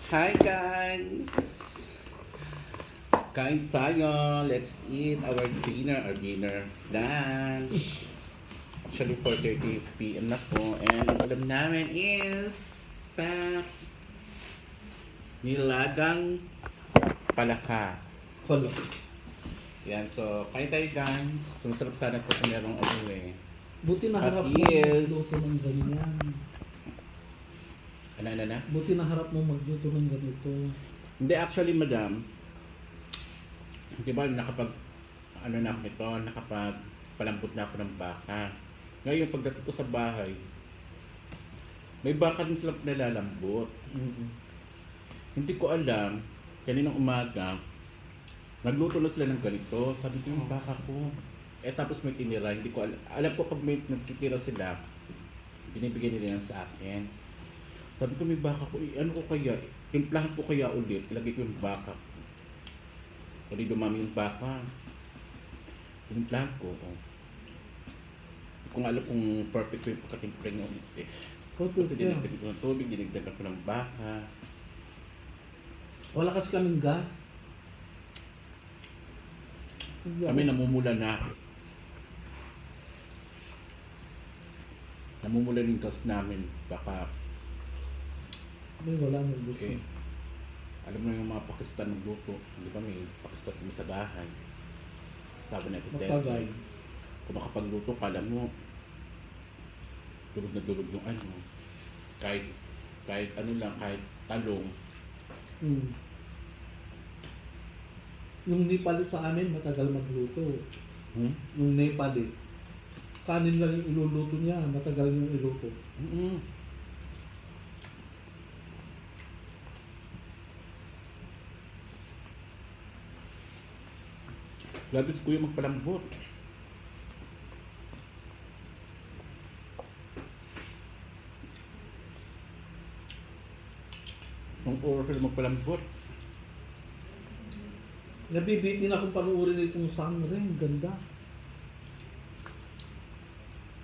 Hi guys! Kain tayo. Let's eat our dinner, lunch. Actually 4:30 p.m. na po. And ang ulam namin is pak nilagang palaka. Wala. Yan, so kain tayo guys. Masarap sana po kung merong ano eh. Buti na harap mo Patis. magluto ng ganyan. Ano na? Buti na harap mo magluto ng ganito. Hindi, actually madam, di ba nakapag ano na ako nito, nakapag palambot na ako ng baka. Ngayon pagdating ko sa bahay, may baka din sila nalalambot. Hindi ko alam, kaninang umaga, nagluto na sila ng ganito. Sabi ko yung baka ko. Eh tapos may tinira, hindi ko alam. Alam ko pag may nagtitira sila, binibigyan nila yan sa akin. Sabi ko may baka ko, ano ko kaya? Timplahan ko kaya ulit, ilagay ko yung baka. Kali dumami yung baka. Timplahan ko. Oh. Hindi ko nga alam kung perfect ko yung pagkatimpla niya ulit eh. Kasi dinagdagan ko ng tubig, dinagdagan ko ng baka. Wala kasi kaming gas. Kami namumula na. Namumula yung gas namin. Baka, May wala nang gusto. okay. Alam mo yung mga Pakistan magluto. Di ba may Pakistan kami sa bahay. Sabi na ito, Magpagay. kung makapagluto ka, alam mo, durog na durog yung ano. Kahit ano lang, kahit talong. Yung Nepali sa amin, matagal magluto. Hmm? Yung Nepali, kanin lang yung iluluto niya, matagal yung iluto. Mm-mm. Labis ko yung magpalambot. Ang oras sila magpalambot. Nabibitin akong panuorin itong Sunring, ganda.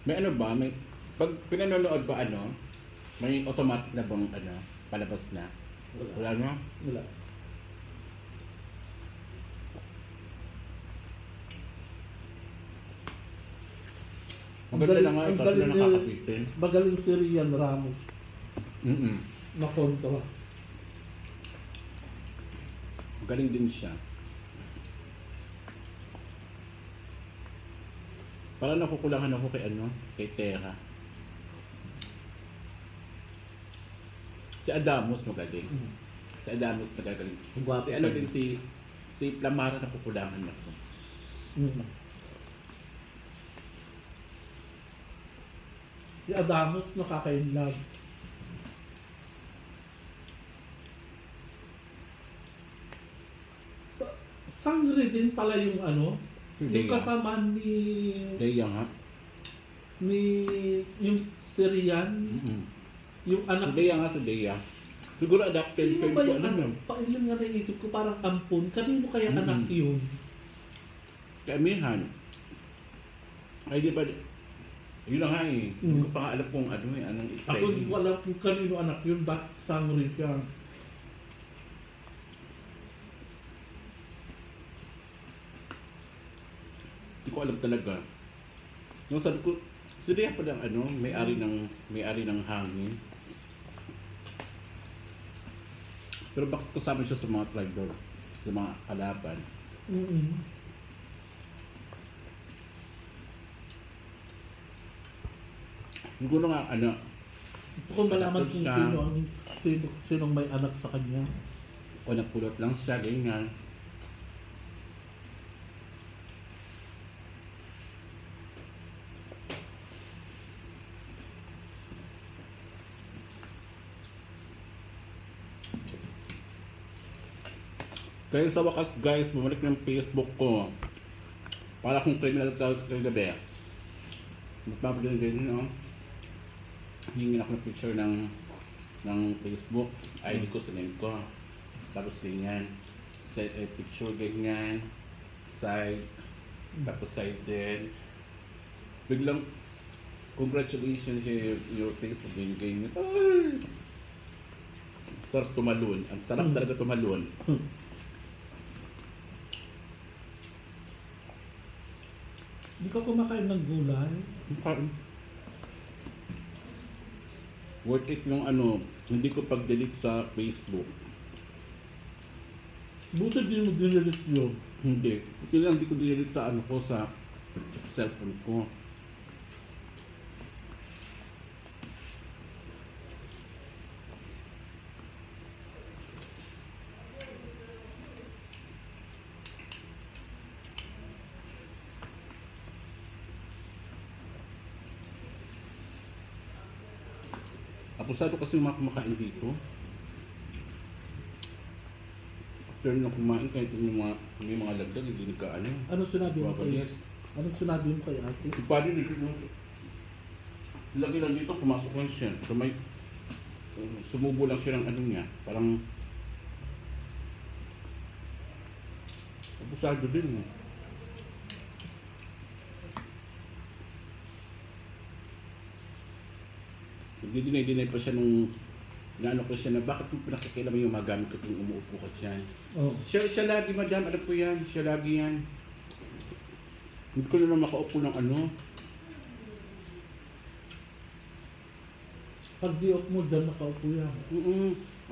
May ano ba? May, pag pinanonood ba ano, may automatic na bang ano, palabas na? Wala na? Wala. Ang ganda na nga, Ang ikaw galing sila ni- nakakapitin. Magaling si Rian Ramos Mm-mm. na kontra. Galing din siya. Parang nakukulangan ako kay ano, kay Tera. Si Adamos magaling. Si Adamos nagagaling. Ang gwapo Si ano pa din din. si Plamara nakukulangan ako. Mm. Si Adamos nakaka-inlove. Sangre din pala yung ano, yung Leia. kasama ni Leia nga. yung Syrian, Mm-mm. yung Si anak. Leia nga, si Leia. Siguro adapted Sino film ba ko yung ano anak? yun. Ilan nga naisip ko, parang ampun. Kanino kaya Mm-mm. anak yun? Kay Amihan. Ay di ba, yun na nga eh. Hindi ko pa nga alam kung ano eh, anong Ako hindi Israeli. ko alam kung kanino anak yun, ba't sangre siya? Hindi ko alam talaga. Nung sabi ko, si Leia pa lang ano, may-ari ng hangin. Pero bakit kasama siya sa mga tribal, sa mga kalaban? Mm-mm. Siguro nga ano, Gusto ko malaman kung Siya. sinong may anak sa kanya. o nagpulot lang siya, ganyan. Kaya sa wakas guys, bumalik ng Facebook ko. Para kung criminal kagabi. Magpapagyan din, no? Hingin ako ng picture ng Facebook. ID ko, sinend ko. Tapos ganyan. Set a picture, ganyan. Side. Tapos side din. Biglang, congratulations your Facebook, ganyan, ganyan. Ay! Sarap tumalon. Ang sarap talaga tumalon. Hindi ka kumakain ng gulay. Worth it yung ano, hindi ko pag-delete sa Facebook. Buti din mo dinilit yun. Hindi. Ito lang hindi ko delete sa ano ko, sa cellphone ko. Apusado kasi yung mga kumakain dito. After na kumain, kahit yung mga, may mga lagdag, hindi nagkaano. Ano sinabi mo kay... Yes. Ano sinabi mo kay ate? Si Padre dito yung lagi lang dito, pumasok lang siya. So may sumubo lang siya ng ano niya. Parang abusado din. Nagdidinay-dinay pa siya nung naano ko siya na bakit mo pinakikailan mo yung mga gamit ko kung umuupo ka dyan. Oh. Siya lagi, madam, alam ko yan. Siya lagi yan. Hindi ko na makaupo ng ano. Pag di off mo dyan, nakaupo yan.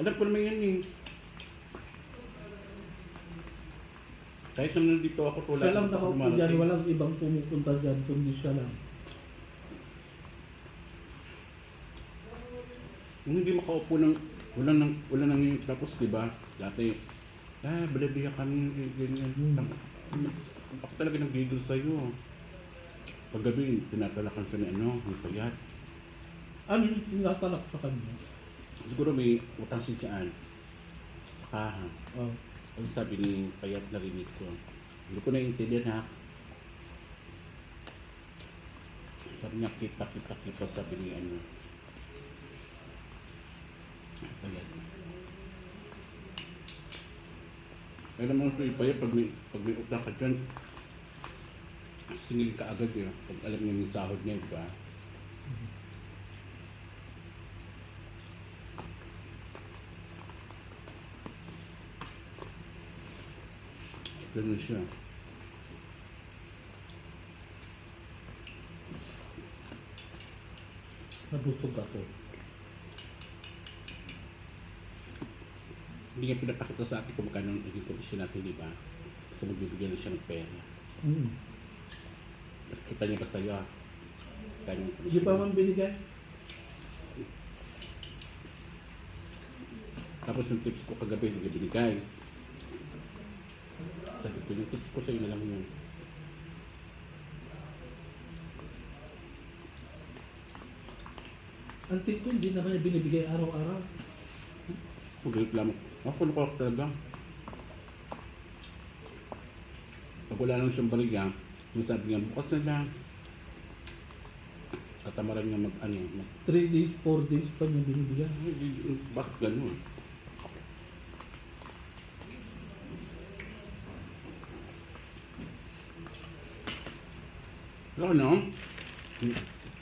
Alam ko naman yan eh. Kahit nung nandito ako, tulad Siya lang nakaupo dyan, walang ibang pumupunta dyan, kundi siya lang. Kung hindi makaupo ng wala nang yung tapos, di ba? Dati, balabiya kami, ganyan. Ako talaga nag-giggle sa'yo. Paggabi, tinatalakan siya ni ano, ng payat. Ano yung tinatalak sa kanya? Siguro may utang sinsiyaan. Kaha. Oh. Kasi sabi ni payat narinig ko. Hindi ko naiintindihan ha. Sabi niya, kita, sabi ni ano. Payat. Kaya naman ito ipayat, pag may utang ka dyan, singil ka agad eh. Pag alam niya yung sahod niya, diba? Ganun siya. Nabusog ako. Hindi niya pinapakita sa atin kung magkano ang naging kondisyon natin, di ba? Kasi magbibigyan na siya ng pera. Kita niya ba sa'yo, kanyang Hindi kondisyon. pa man binigay? Tapos yung tips ko kagabi, hindi binigay. Sabi ko, yung tips ko sa'yo na lang yun. Ang tip ko, hindi naman niya binibigay araw-araw. Mag-reklamo. Ako talaga. Pag wala lang siyang bariya, sabi niya, bukas na lang. Katamaran niya 3 days, 4 days pa niya binibigay. Bakit ganun? Ano?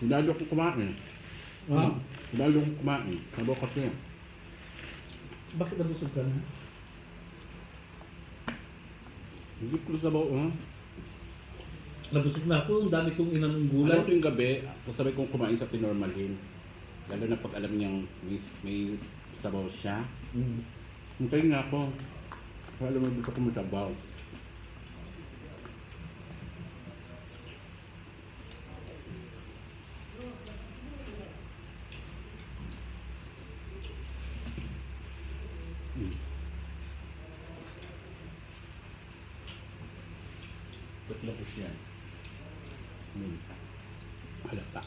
Sinalo ko kumain. Sinalo ko kumain. Sabi ko kasi, Bakit nabusog ka na? hindi ko sabaw, Nabusog na ako, ang dami kong inanong gulay. Alam ko yung gabi, kasabay kong kumain sa tinormalin. Lalo na pag alam niyang may sabaw siya. Hintayin nga ako. Alam mo, gusto ko masabaw. Tatlo ko siya. Halata.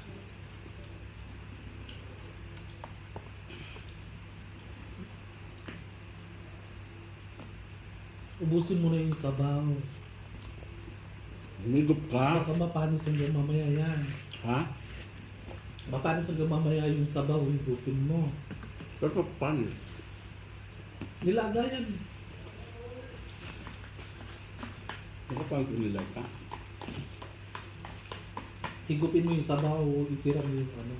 Ubusin mo na yung sabaw. Humigop ka? Baka mapanis hanggang mamaya yan. Ha? Mapanis hanggang mamaya yung sabaw, higupin mo. Pero paano? Nilaga yan. Baka paano nila ka? Higupin mo yung sabaw, itira mo yung ano.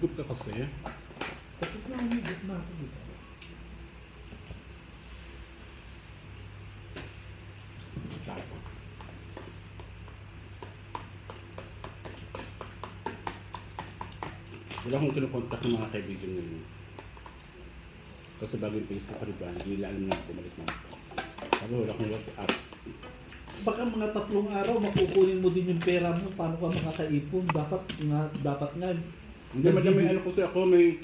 Higup ka kasi. Tapos na humigit na ako dito. Tapos. Wala akong kinukontak ng mga kaibigan ngayon. Kasi bagong Facebook ka diba, hindi nila alam na bumalik na. Sabi wala akong WhatsApp. Baka mga 3 araw makukunin mo din yung pera mo. Paano ka makakaipon? Dapat nga. Hindi madam, may ano kasi ako, may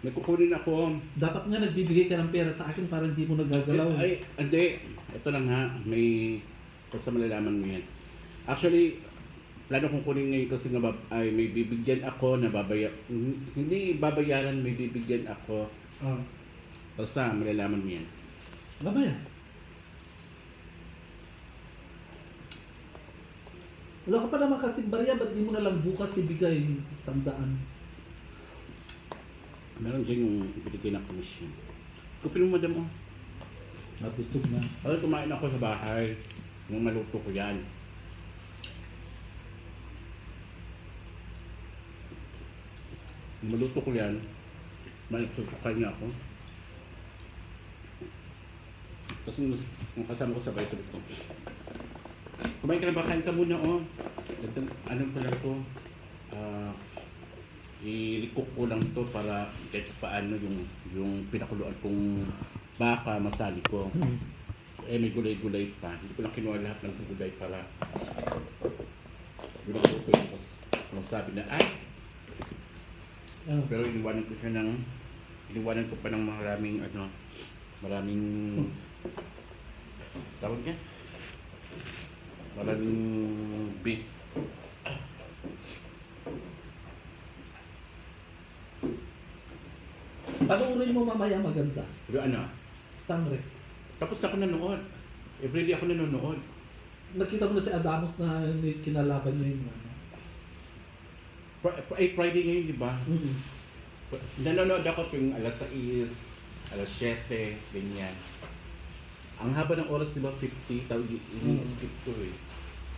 kukunin ako. Dapat nga nagbibigay ka ng pera sa akin para hindi mo nagagalaw. Ay, hindi. Ito lang ha, may basta malalaman mo yan. Actually, plano kong kunin ngayon kasi nga ay may bibigyan ako na hindi babayaran, may bibigyan ako. Ah. Basta malalaman mo yan. Ano ba yan? Wala ka pa naman kasing barya, ba't di mo na lang bukas ibigay 100? Meron dyan yung binigay ng komisyon. Kupin mo madam oh. Nabusog na. Ay, kumain ako sa bahay. Nung maluto ko yan. Nung maluto ko yan, managsusukay niya ako. Kasi nung kasama ko sabay, sabi ko, kumain ka na ba? Kain ka muna oh. Ano pala to? I-cook ko lang to para kahit paano yung pinakuluan kong baka masali ko. Eh may gulay-gulay pa. Hindi ko lang kinuha lahat ng gulay para gulay ko yung masabi na ay. Pero iniwanan ko pa ng maraming tawag niya? Maraming beef. Panoorin mo mamaya maganda. Pero ano? Sangre. Tapos na ako nanonood. Everyday ako nanonood. Nakita mo na si Adamos na kinalaban niya yung ano. Friday ngayon, di ba? Mm-hmm. Nanonood ako tuwing alas 6, alas 7, ganyan. Ang haba ng oras, di ba? 50, tawag ini-skip ko eh.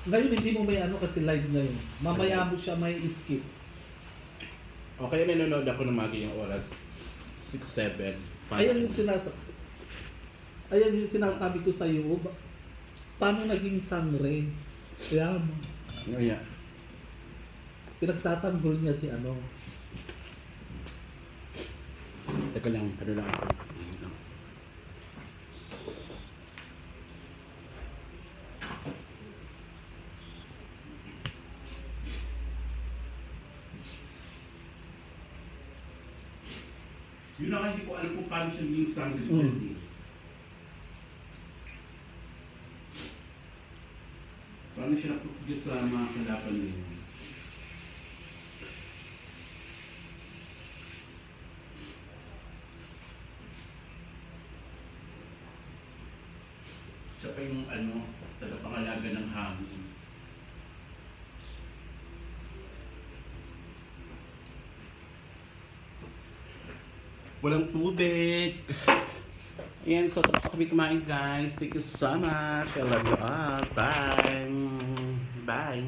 Ngayon hindi mo may ano kasi live ngayon. Mamaya mo siya may skip. O kaya nanonood ako ng mga ganyang oras. 6, 7, 5. Ayan yung sinasabi ko sa iyo. Paano naging sangre? Kaya mo. Ano yan? Pinagtatanggol niya si ano. Teka lang, ano lang ako. Yun na nga, hindi ko alam kung paano siya naging sandwich dyan. Paano siya napukit sa mga kalapan niya? Siya pa yung tagapangalaga ng hangin. Walang tubig. Ayan, so tapos kami kumain guys. Thank you so much. I love you all. Bye. Bye.